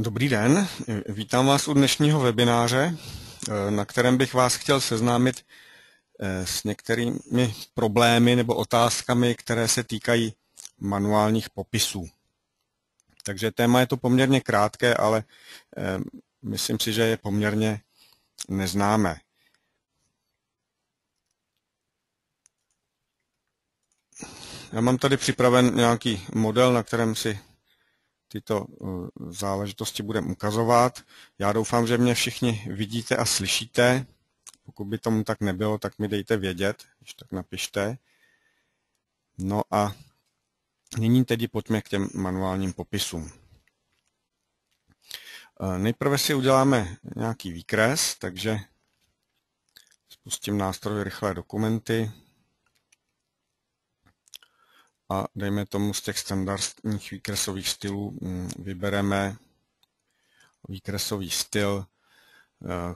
Dobrý den, vítám vás u dnešního webináře, na kterém bych vás chtěl seznámit s některými problémy nebo otázkami, které se týkají manuálních popisů. Takže téma je to poměrně krátké, ale myslím si, že je poměrně neznámé. Já mám tady připraven nějaký model, na kterém si tyto záležitosti budeme ukazovat. Já doufám, že mě všichni vidíte a slyšíte. Pokud by tomu tak nebylo, tak mi dejte vědět, když tak napište. No a nyní tedy pojďme k těm manuálním popisům. Nejprve si uděláme nějaký výkres, takže spustím nástroj Rychlé dokumenty a dejme tomu z těch standardních výkresových stylů vybereme výkresový styl,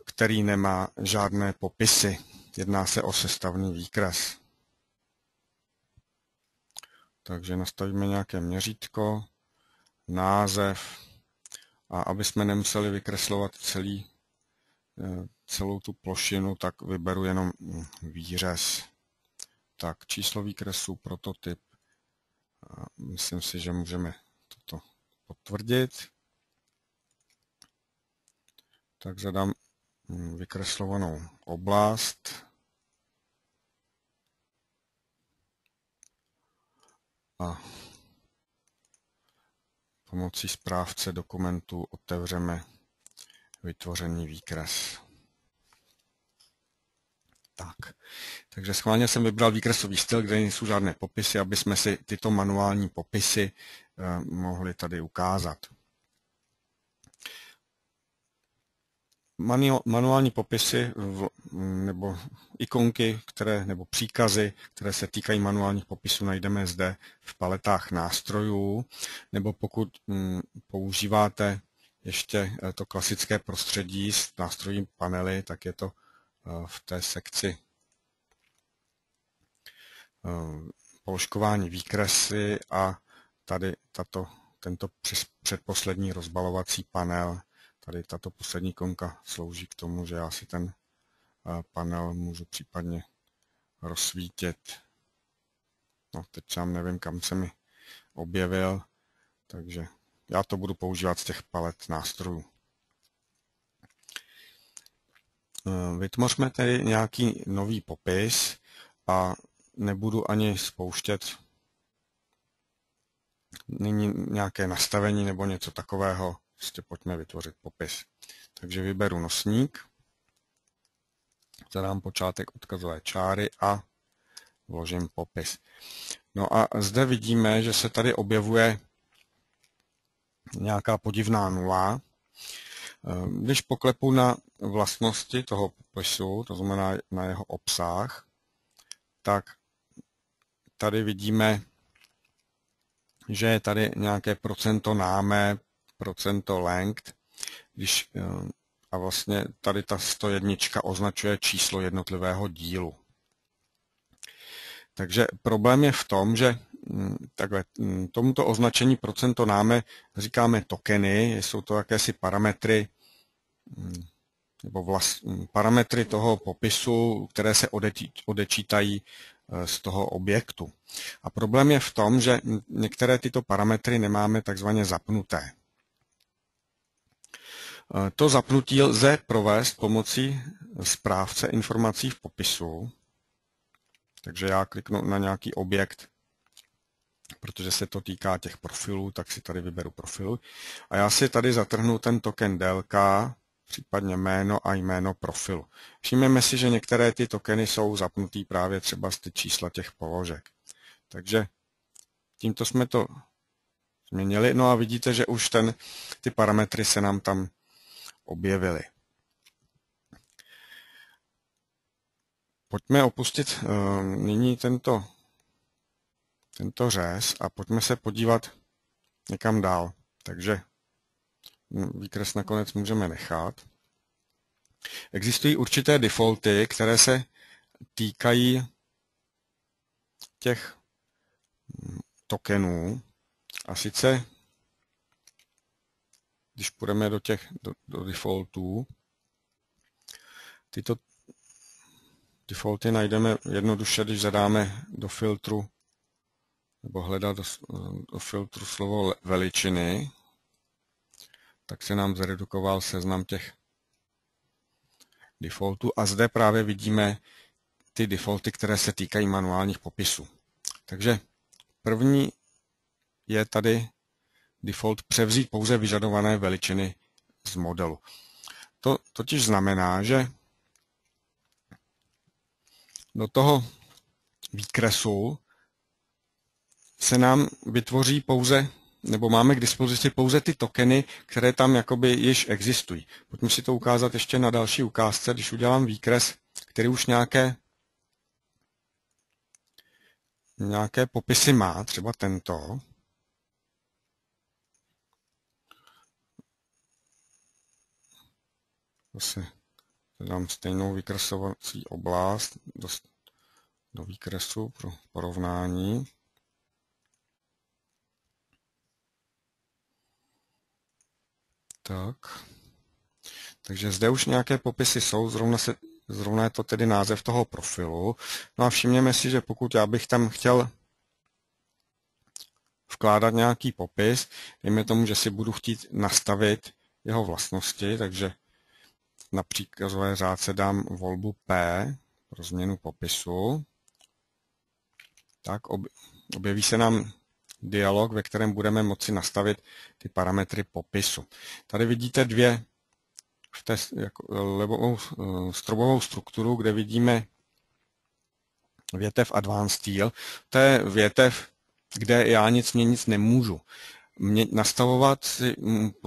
který nemá žádné popisy. Jedná se o sestavný výkres. Takže nastavíme nějaké měřítko, název a aby jsme nemuseli vykreslovat celou tu plošinu, tak vyberu jenom výřez. Tak, číslo výkresu, prototyp. Myslím si, že můžeme toto potvrdit. Tak zadám vykreslovanou oblast a pomocí správce dokumentu otevřeme vytvořený výkres. Takže schválně jsem vybral výkresový styl, kde nejsou žádné popisy, aby jsme si tyto manuální popisy mohli tady ukázat. Manuální popisy nebo ikonky, nebo příkazy, které se týkají manuálních popisů, najdeme zde v paletách nástrojů, nebo pokud používáte ještě to klasické prostředí s nástrojí panely, tak je to v té sekci položkování výkresy a tady tento předposlední rozbalovací panel. Tady tato poslední ikonka slouží k tomu, že já si ten panel můžu případně rozsvítit. No, teď sám nevím, kam se mi objevil, takže já to budu používat z těch palet nástrojů. Vytvořme tedy nějaký nový popis a nebudu ani spouštět nyní nějaké nastavení nebo něco takového. Prostě pojďme vytvořit popis. Takže vyberu nosník, zadám počátek odkazové čáry a vložím popis. No a zde vidíme, že se tady objevuje nějaká podivná nula. Když poklepu na vlastnosti toho popisu, to znamená na jeho obsah, tak tady vidíme, že je tady nějaké procento námé, procento length, a vlastně tady ta 101 označuje číslo jednotlivého dílu. Takže problém je v tom, že tomuto označení procento námé říkáme tokeny, jsou to jakési parametry, nebo parametry toho popisu, které se odečítají z toho objektu. A problém je v tom, že některé tyto parametry nemáme takzvaně zapnuté. To zapnutí lze provést pomocí správce informací v popisu. Takže já kliknu na nějaký objekt, protože se to týká těch profilů, tak si tady vyberu profilu. A já si tady zatrhnu ten token délka, případně jméno a jméno profilu. Všimneme si, že některé ty tokeny jsou zapnutý právě třeba z ty čísla těch položek. Takže tímto jsme to změnili. No a vidíte, že už ty parametry se nám tam objevily. Pojďme opustit nyní tento řez a pojďme se podívat někam dál. Takže výkres nakonec můžeme nechat. Existují určité defaulty, které se týkají těch tokenů, a sice když půjdeme do defaultů, tyto defaulty najdeme jednoduše, když zadáme do filtru nebo hledat do filtru slovo veličiny, tak se nám zredukoval seznam těch defaultů a zde právě vidíme ty defaulty, které se týkají manuálních popisů. Takže první je tady default převzít pouze vyžadované veličiny z modelu. To totiž znamená, že do toho výkresu se nám vytvoří pouze, nebo máme k dispozici pouze ty tokeny, které tam jakoby již existují. Pojďme si to ukázat ještě na další ukázce, když udělám výkres, který už nějaké popisy má, třeba tento. Zase dám stejnou vykresovací oblast do výkresu pro porovnání. Tak. Takže zde už nějaké popisy jsou, zrovna je to tedy název toho profilu. No a všimněme si, že pokud já bych tam chtěl vkládat nějaký popis, dejme tomu, že si budu chtít nastavit jeho vlastnosti, takže na příkazové řádce dám volbu P pro změnu popisu. Tak objeví se nám dialog, ve kterém budeme moci nastavit ty parametry popisu. Tady vidíte v té levou strobovou strukturu, kde vidíme větev Advanced Style. To je větev, kde já nic nemůžu. Nastavovat si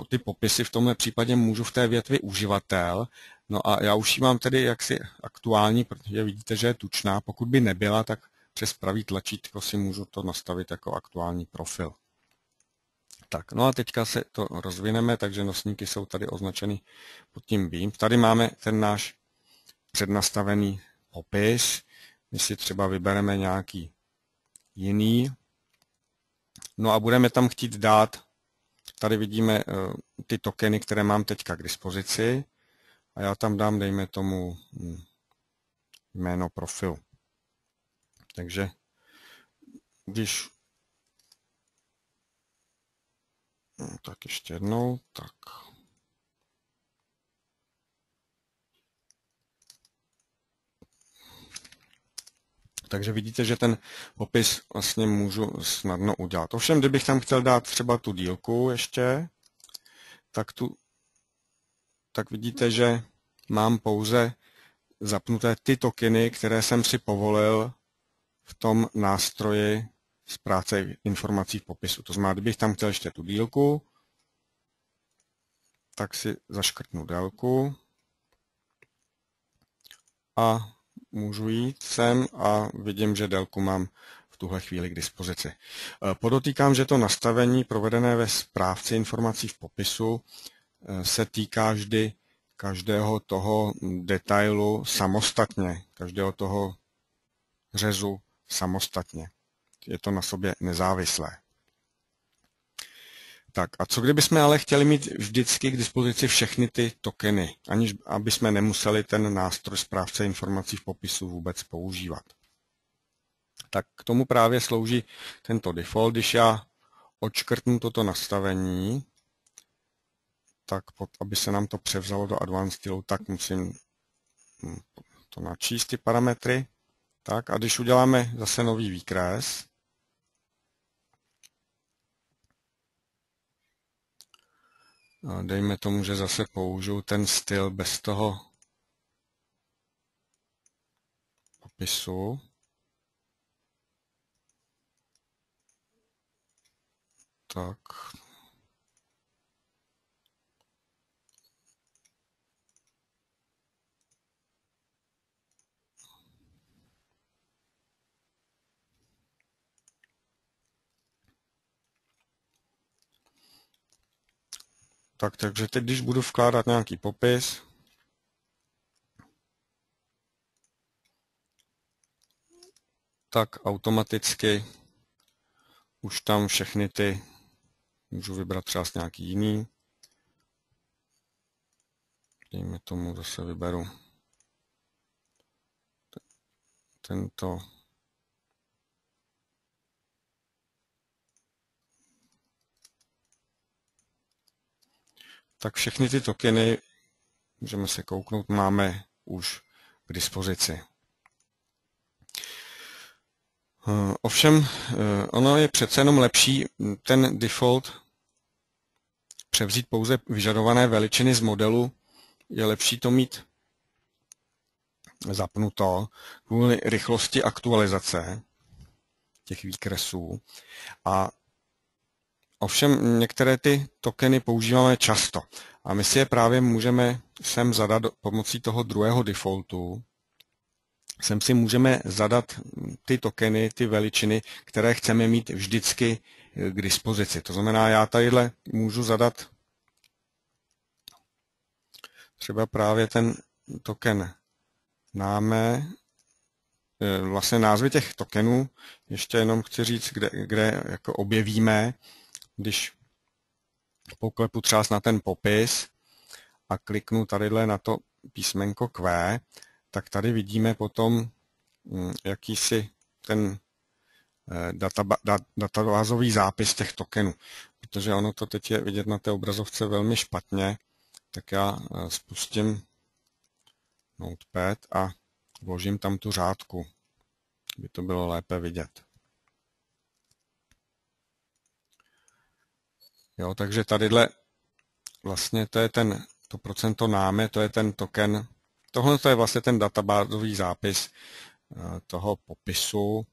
ty popisy v tomhle případě můžu v té větvi uživatel. No a já už ji mám tedy jaksi aktuální, protože vidíte, že je tučná. Pokud by nebyla, tak přes pravý tlačítko si můžu to nastavit jako aktuální profil. Tak, no a teďka se to rozvineme, takže nosníky jsou tady označeny pod tím Beam. Tady máme ten náš přednastavený popis. My si třeba vybereme nějaký jiný. No a budeme tam chtít dát, tady vidíme ty tokeny, které mám teďka k dispozici. A já tam dám, dejme tomu, jméno profilu. Takže když tak ještě jednou, tak. Takže vidíte, že ten popis vlastně můžu snadno udělat. Ovšem, kdybych tam chtěl dát třeba tu dílku ještě, tak vidíte, že mám pouze zapnuté ty tokeny, které jsem si povolil v tom nástroji správce informací v popisu. To znamená, kdybych tam chtěl ještě tu dílku, tak si zaškrtnu délku a můžu jít sem a vidím, že délku mám v tuhle chvíli k dispozici. Podotýkám, že to nastavení provedené ve správci informací v popisu se týká vždy každého toho detailu samostatně, každého toho řezu samostatně. Je to na sobě nezávislé. Tak a co kdybychom ale chtěli mít vždycky k dispozici všechny ty tokeny, aniž aby jsme nemuseli ten nástroj správce informací v popisu vůbec používat. Tak k tomu právě slouží tento default. Když já odškrtnu toto nastavení, tak aby se nám to převzalo do Advanced Style, tak musím to načíst ty parametry. Tak a když uděláme zase nový výkres, dejme tomu, že zase použiju ten styl bez toho popisu. Tak. Takže teď, když budu vkládat nějaký popis, tak automaticky už tam všechny ty, můžu vybrat třeba nějaký jiný, dejme tomu, zase vyberu tento. Tak všechny ty tokeny, můžeme se kouknout, máme už k dispozici. Ovšem, ono je přece jenom lepší ten default převzít pouze vyžadované veličiny z modelu. Je lepší to mít zapnuto kvůli rychlosti aktualizace těch výkresů. A ovšem některé ty tokeny používáme často. A my si je právě můžeme sem zadat pomocí toho druhého defaultu. Sem si můžeme zadat ty tokeny, ty veličiny, které chceme mít vždycky k dispozici. To znamená, já tadyhle můžu zadat třeba právě ten token náme, vlastně názvy těch tokenů, ještě jenom chci říct, kde jako objevíme, když poklepu třeba na ten popis a kliknu tadyhle na to písmenko Q, tak tady vidíme potom jakýsi ten databázový zápis těch tokenů. Protože ono to teď je vidět na té obrazovce velmi špatně, tak já spustím Notepad a vložím tam tu řádku, aby to bylo lépe vidět. Jo, takže tadyhle vlastně to je to procento náme, to je ten token. Tohle to je vlastně ten databázový zápis toho popisu.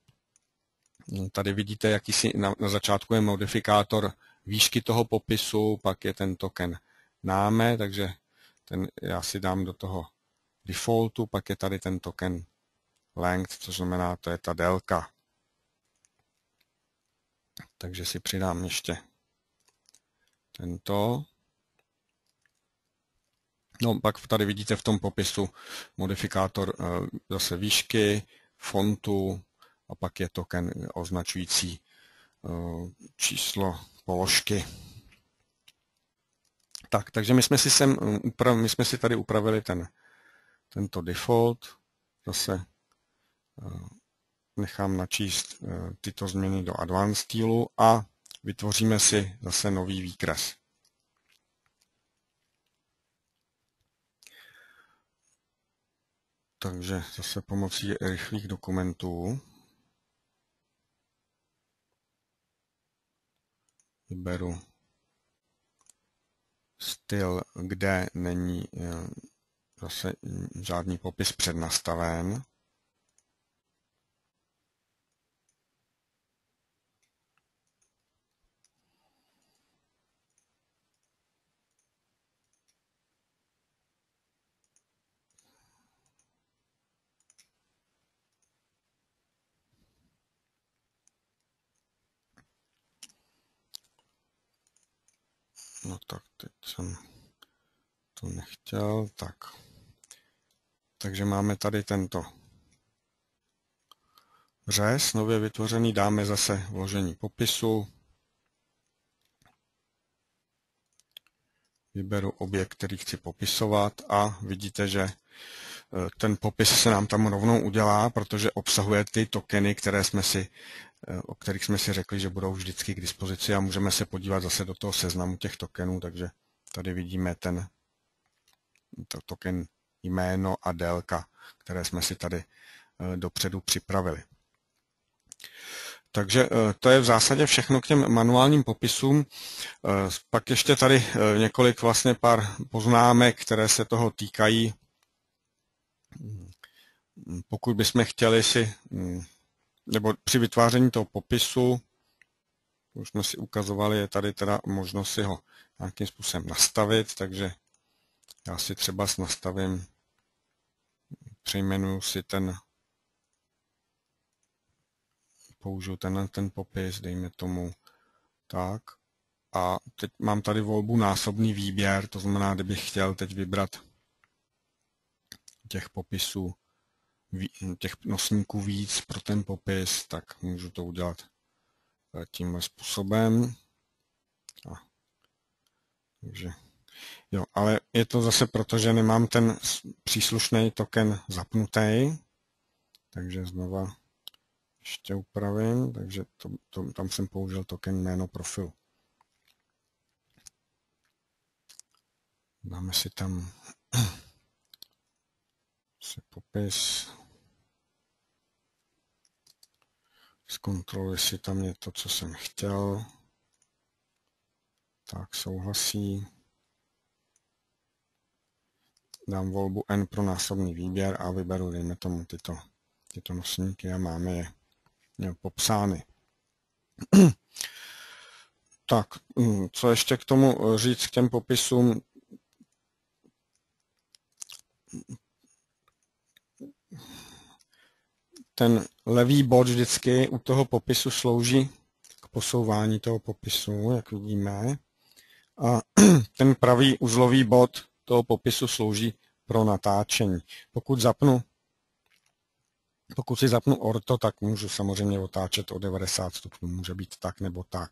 Tady vidíte, jakýsi na začátku je modifikátor výšky toho popisu, pak je ten token náme, takže já si dám do toho defaultu, pak je tady ten token length, což znamená, to je ta délka. Takže si přidám ještě tento. No, pak tady vidíte v tom popisu modifikátor zase výšky, fontu a pak je token označující číslo položky. Tak, takže my jsme si tady upravili tento default. Zase nechám načíst tyto změny do Advanced stylu a vytvoříme si zase nový výkres. Takže zase pomocí rychlých dokumentů vyberu styl, kde není zase žádný popis přednastaven. No tak teď jsem to nechtěl, tak. Takže máme tady tento řez nově vytvořený, dáme zase vložení popisu. Vyberu objekt, který chci popisovat a vidíte, že ten popis se nám tam rovnou udělá, protože obsahuje ty tokeny, o kterých jsme si řekli, že budou vždycky k dispozici a můžeme se podívat zase do toho seznamu těch tokenů, takže tady vidíme ten token jméno a délka, které jsme si tady dopředu připravili. Takže to je v zásadě všechno k těm manuálním popisům. Pak ještě tady několik pár poznámek, které se toho týkají. Pokud bychom chtěli nebo při vytváření toho popisu, už jsme si ukazovali, je tady teda možnost si ho nějakým způsobem nastavit, takže já si třeba nastavím, přejmenuju si použiju ten popis, dejme tomu tak. A teď mám tady volbu násobný výběr, to znamená, kdybych chtěl teď vybrat těch popisů, těch nosníků víc pro ten popis, tak můžu to udělat tímhle způsobem. Takže Jo, ale je to zase proto, že nemám ten příslušný token zapnutý, takže znova ještě upravím, takže tam jsem použil token jméno profilu. Dáme si tam popis. Zkontroluji si tam je to, co jsem chtěl. Tak, souhlasí. Dám volbu N pro násobný výběr a vyberu, dejme tomu, tyto nosníky a máme je popsány. Tak, co ještě k tomu říct, k těm popisům? Ten levý bod vždycky u toho popisu slouží k posouvání toho popisu, jak vidíme. A ten pravý uzlový bod toho popisu slouží pro natáčení. Pokud si zapnu orto, tak můžu samozřejmě otáčet o 90 stupňů, může být tak nebo tak.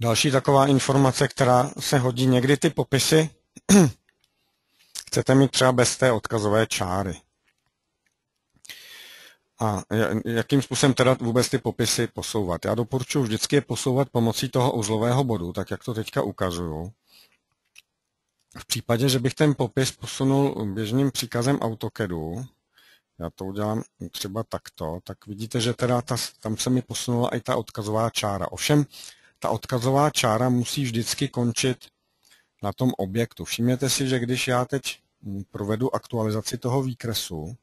Další taková informace, která se hodí, někdy ty popisy chcete mít třeba bez té odkazové čáry. A jakým způsobem teda vůbec ty popisy posouvat? Já doporučuji vždycky je posouvat pomocí toho uzlového bodu, tak jak to teďka ukazuju. V případě, že bych ten popis posunul běžným příkazem AutoCADu, já to udělám třeba takto, tak vidíte, že teda tam se mi posunula i ta odkazová čára. Ovšem, ta odkazová čára musí vždycky končit na tom objektu. Všimněte si, že když já teď provedu aktualizaci toho výkresu,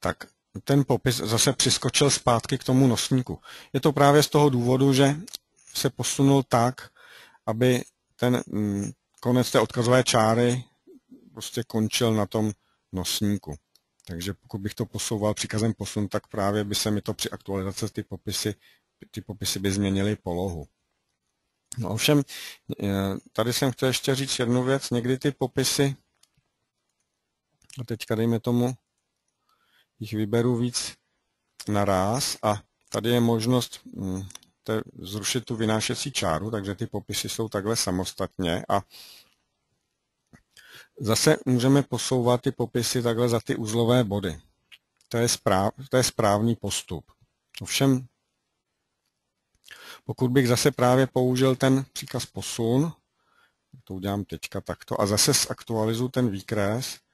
tak ten popis zase přiskočil zpátky k tomu nosníku. Je to právě z toho důvodu, že se posunul tak, aby ten konec té odkazové čáry prostě končil na tom nosníku. Takže pokud bych to posouval příkazem posun, tak právě by se mi to při aktualizaci ty popisy by změnily polohu. No ovšem, tady jsem chtěl ještě říct jednu věc. Někdy ty popisy, a teďka dejme tomu, jich vyberu víc naráz a tady je možnost zrušit tu vynášecí čáru, takže ty popisy jsou takhle samostatně a zase můžeme posouvat ty popisy takhle za ty uzlové body. To je správný postup. Ovšem, pokud bych zase právě použil ten příkaz posun, to udělám teďka takto, a zase zaktualizuji ten výkres,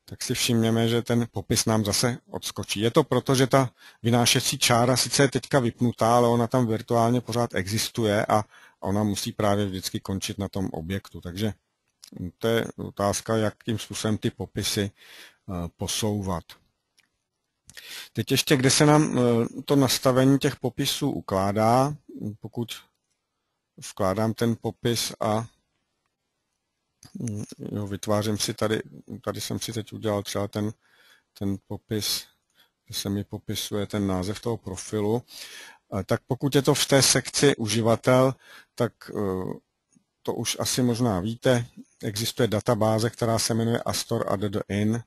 tak si všimneme, že ten popis nám zase odskočí. Je to proto, že ta vynášecí čára sice je teďka vypnutá, ale ona tam virtuálně pořád existuje a ona musí právě vždycky končit na tom objektu. Takže to je otázka, jakým způsobem ty popisy posouvat. Teď ještě, kde se nám to nastavení těch popisů ukládá, pokud vkládám ten popis a vytvářím si tady jsem si teď udělal třeba ten popis, kde se mi popisuje ten název toho profilu, tak pokud je to v té sekci uživatel, tak to už asi možná víte, existuje databáze, která se jmenuje Astor ADDIN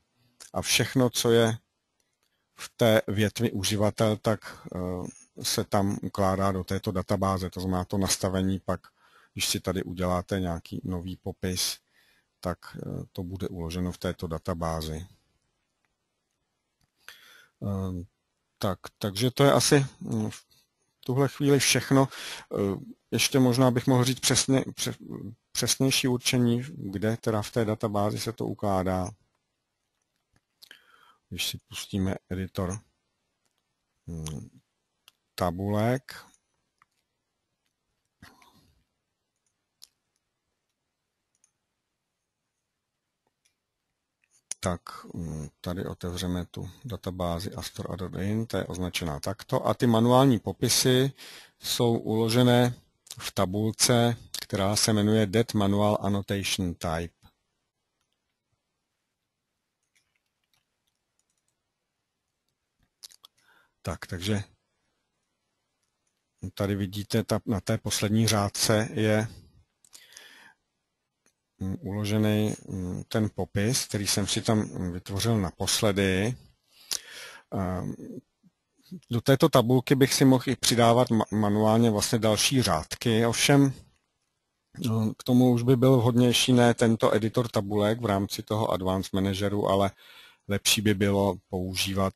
a všechno, co je v té větvi uživatel, tak se tam ukládá do této databáze. To znamená to nastavení pak, když si tady uděláte nějaký nový popis, tak to bude uloženo v této databázi. Takže to je asi v tuhle chvíli všechno. Ještě možná bych mohl říct přesnější určení, kde teda v té databázi se to ukládá. Když si pustíme editor tabulek, tak tady otevřeme tu databázi Astor ADDIN, ta je označená takto. A ty manuální popisy jsou uložené v tabulce, která se jmenuje Det Manual Annotation Type. Takže tady vidíte, na té poslední řádce je uložený ten popis, který jsem si tam vytvořil naposledy. Do této tabulky bych si mohl i přidávat manuálně vlastně další řádky, ovšem k tomu už by byl vhodnější ne tento editor tabulek v rámci toho Advanced Manageru, ale lepší by bylo používat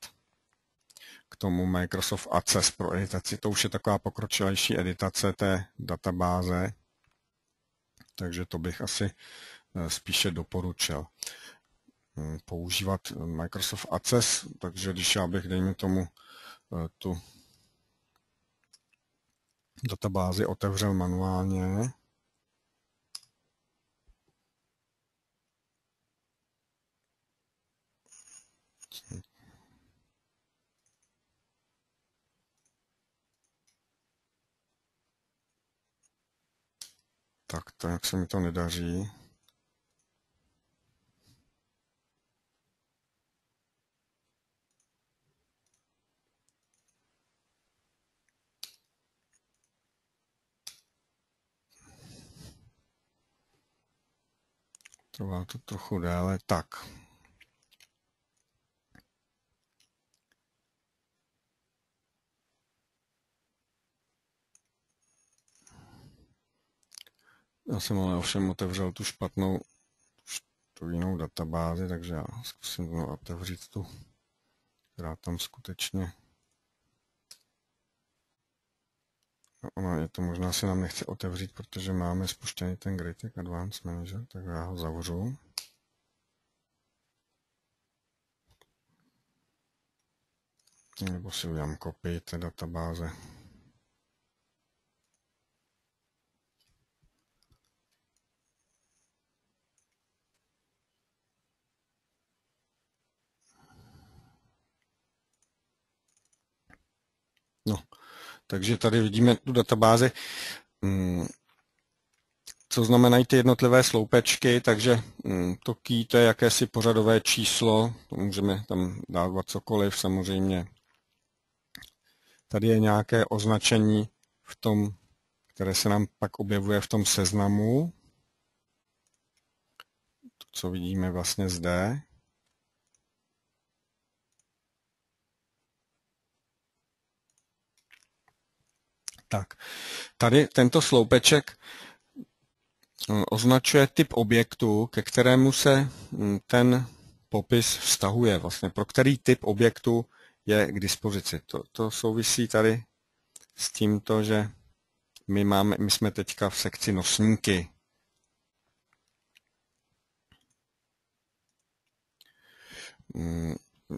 k tomu Microsoft Access pro editaci. To už je taková pokročilejší editace té databáze, takže to bych asi spíše doporučil používat Microsoft Access, takže když já bych, dejme tomu, tu databázi otevřel manuálně, tak to, jak se mi to nedaří. Trvá to trochu déle. Tak. Já jsem ale ovšem otevřel tu špatnou, tu jinou databázi, takže já zkusím otevřít tu, která tam skutečně... Ona je to možná se nám nechce otevřít, protože máme spuštěný ten Greatech Advanced Manager, tak já ho zavřu. Nebo si udělám kopii té databáze. No, takže tady vidíme tu databázi. Co znamenají ty jednotlivé sloupečky, takže to key, to je jakési pořadové číslo, to můžeme tam dávat cokoliv samozřejmě. Tady je nějaké označení v tom, které se nám pak objevuje v tom seznamu. To, co vidíme vlastně zde. Tak, tady tento sloupeček označuje typ objektu, ke kterému se ten popis vztahuje, vlastně pro který typ objektu je k dispozici. To souvisí tady s tímto, že my jsme teďka v sekci nosníky.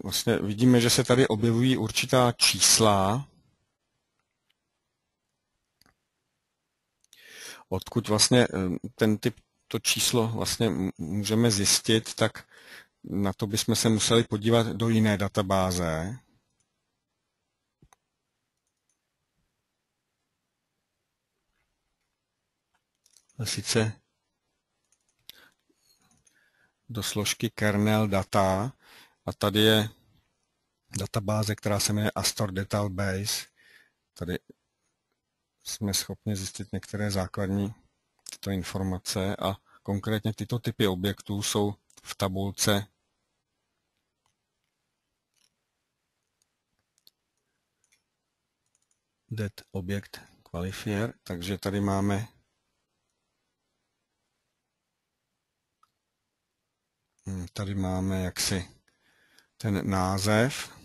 Vlastně vidíme, že se tady objevují určitá čísla, odkud vlastně to číslo vlastně můžeme zjistit, tak na to bychom se museli podívat do jiné databáze. Sice do složky kernel data a tady je databáze, která se jmenuje Astor Database. Tady jsme schopni zjistit některé základní tyto informace a konkrétně tyto typy objektů jsou v tabulce Dat Object Qualifier, takže tady máme jaksi ten název,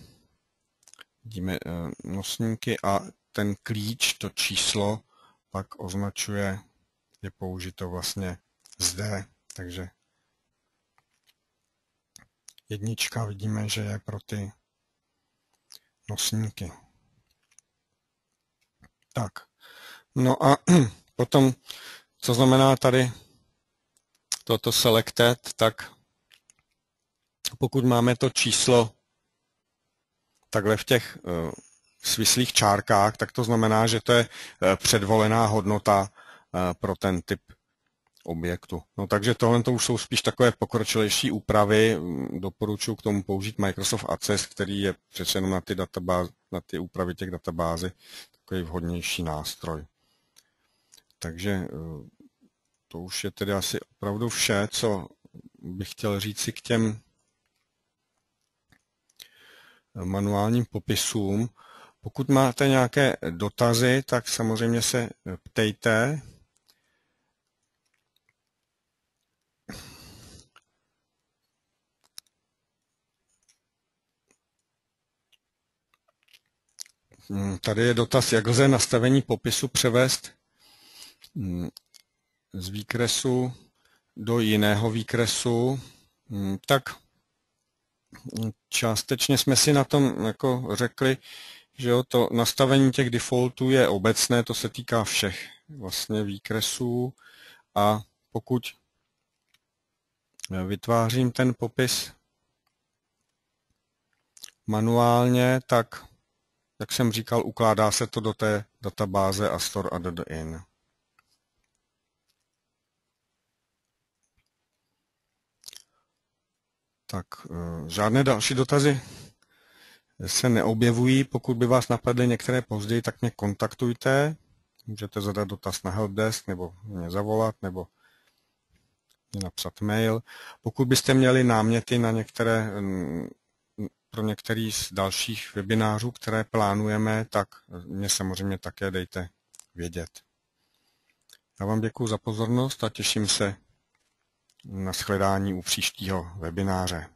vidíme nosníky a ten klíč, to číslo, pak označuje, je použito vlastně zde, takže jednička vidíme, že je pro ty nosníky. Tak, no a potom, co znamená tady toto selected, tak pokud máme to číslo takhle v těch svislých čárkách, tak to znamená, že to je předvolená hodnota pro ten typ objektu. No, takže tohle to už jsou spíš takové pokročilejší úpravy. Doporučuji k tomu použít Microsoft Access, který je přece jenom na ty úpravy těch databází takový vhodnější nástroj. Takže to už je tedy asi opravdu vše, co bych chtěl říci k těm manuálním popisům. Pokud máte nějaké dotazy, tak samozřejmě se ptejte. Tady je dotaz, jak lze nastavení popisu převést z výkresu do jiného výkresu. Tak částečně jsme si na tom jako řekli, že jo, to nastavení těch defaultů je obecné, to se týká všech vlastně výkresů a pokud vytvářím ten popis manuálně, tak, jak jsem říkal, ukládá se to do té databáze Astor add-in. Tak žádné další dotazy se neobjevují. Pokud by vás napadly některé později, tak mě kontaktujte. Můžete zadat dotaz na helpdesk, nebo mě zavolat, nebo mě napsat mail. Pokud byste měli náměty na pro některý z dalších webinářů, které plánujeme, tak mě samozřejmě také dejte vědět. Já vám děkuji za pozornost a těším se na shledání u příštího webináře.